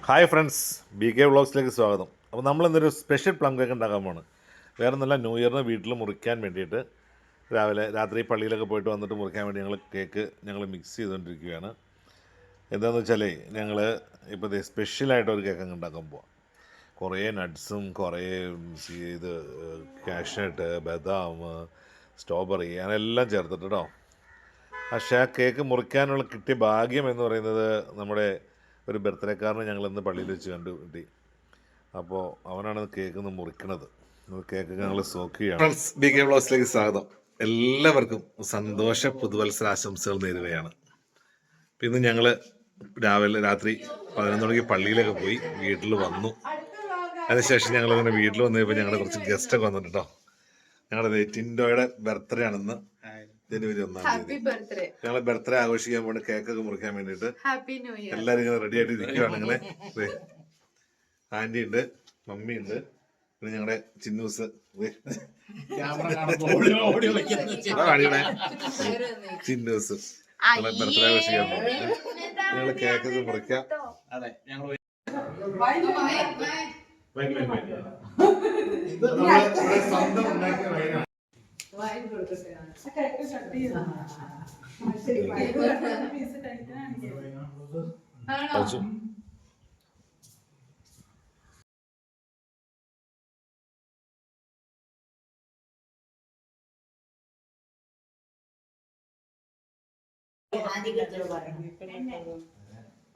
Hi friends, BK വ്ളോഗ്സിലേക്ക് സ്വാഗതം. അപ്പോൾ നമ്മളിന്നൊരു special plum cake ഉണ്ടാക്കാൻ പോവാണ്. വേറെ ഒന്നല്ല, ന്യൂ ഇയറിന് വീട്ടിൽ മുറിക്കാൻ വേണ്ടിയിട്ട് രാത്രി പള്ളിയിലൊക്കെ പോയിട്ട് വന്നിട്ട് മുറിക്കാൻ വേണ്ടി ഞങ്ങൾ മിക്സ് ചെയ്തുകൊണ്ടിരിക്കുകയാണ്. എന്താണെന്ന് വെച്ചാൽ ഞങ്ങൾ ഇപ്പോൾ സ്പെഷ്യലായിട്ട് ഒരു കേക്ക് ഉണ്ടാക്കാൻ പോവാം. കുറേ നട്ട്സും കുറേ ഇത് കാഷ്നട്ട്, ബദാം, സ്ട്രോബെറി അങ്ങനെല്ലാം ചേർത്തിട്ട് കേട്ടോ. പക്ഷേ ആ കേക്ക് മുറിക്കാനുള്ള കിട്ടിയ ഭാഗ്യം എന്ന് പറയുന്നത് നമ്മുടെ ഒരു ബർത്ത്ഡേക്കാരനെ ഞങ്ങളിന്ന് പള്ളിയിൽ വെച്ച് കിട്ടി. അപ്പോൾ അവനാണ് കേക്ക് ഒന്ന് മുറിക്കണത്. കേക്ക് ഞങ്ങൾ സോക്കുകയാണ്. ഫ്രണ്ട്സ്, BK വ്ളോഗ്സിലേക്ക് സ്വാഗതം. എല്ലാവർക്കും സന്തോഷ പുതുവത്സര ആശംസകൾ നേരുകയാണ്. പിന്നെ ഞങ്ങൾ രാത്രി 11 മണിക്ക് പള്ളിയിലൊക്കെ പോയി വീട്ടിൽ വന്നു. അതിനുശേഷം ഞങ്ങളിങ്ങനെ വീട്ടിൽ വന്നു കഴിയുമ്പോൾ ഞങ്ങളുടെ കുറച്ച് ഗസ്റ്റൊക്കെ വന്നിട്ട് കേട്ടോ. ഞങ്ങളുടെ ടിൻഡോയുടെ ബർത്ത്ഡേ ആണെന്ന്. ജനുവരി 1 ഞങ്ങളെ ബർത്ത്ഡേ ആഘോഷിക്കാൻ വേണ്ടി കേക്കൊക്കെ മുറിക്കാൻ വേണ്ടിയിട്ട് എല്ലാവരും ഇങ്ങനെ റെഡി ആയിട്ട് ഇരിക്കുകയാണ്. ഇങ്ങനെ ആന്റി ഉണ്ട്, മമ്മി ഉണ്ട്, പിന്നെ ഞങ്ങളുടെ ചിന്നൂസ് ചിന്നൂസ് ഞങ്ങളെ ബർത്ത്ഡേ ആഘോഷിക്കാൻ വേണ്ടി ഞങ്ങള് കേക്കൊക്കെ മുറിക്കാം. സ്വന്തം ഉണ്ടാക്കിയ വൈനാണ്.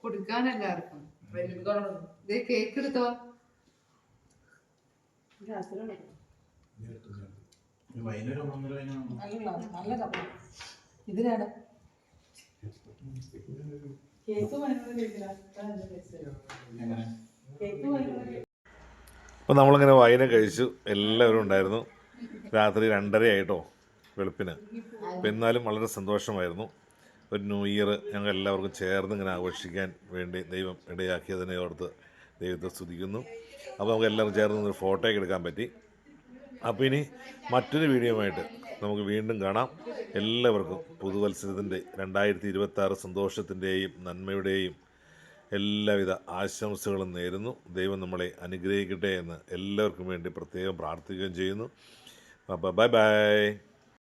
കൊടുക്കാനെല്ലാവർക്കും കേക്ക് എടുത്തോ. ഇതിനാണ് അപ്പോൾ നമ്മളിങ്ങനെ വൈന കഴിച്ചു, എല്ലാവരും ഉണ്ടായിരുന്നു. രാത്രി 2:30 ആയിട്ടോ വെളുപ്പിന്. അപ്പോൾ എന്നാലും വളരെ സന്തോഷമായിരുന്നു. ഒരു ന്യൂ ഇയർ ഞങ്ങൾ എല്ലാവർക്കും ചേർന്ന് ഇങ്ങനെ ആഘോഷിക്കാൻ വേണ്ടി ദൈവം ഇടയാക്കിയതിനെ ഓർത്ത് ദൈവത്തെ സ്തുതിക്കുന്നു. അപ്പോൾ നമുക്ക് എല്ലാവരും ചേർന്ന് ഒരു ഫോട്ടോയൊക്കെ എടുക്കാൻ പറ്റി. അപ്പോൾ ഇനി മറ്റൊരു വീഡിയോയുമായിട്ട് നമുക്ക് വീണ്ടും കാണാം. എല്ലാവർക്കും പുതുവത്സരത്തിൻ്റെ 2026 സന്തോഷത്തിൻ്റെയും നന്മയുടെയും എല്ലാവിധ ആശംസകളും നേരുന്നു. ദൈവം നമ്മളെ അനുഗ്രഹിക്കട്ടെ എന്ന് എല്ലാവർക്കും വേണ്ടി പ്രത്യേകം പ്രാർത്ഥിക്കുകയും ചെയ്യുന്നു. അപ്പോൾ ബൈ ബൈ.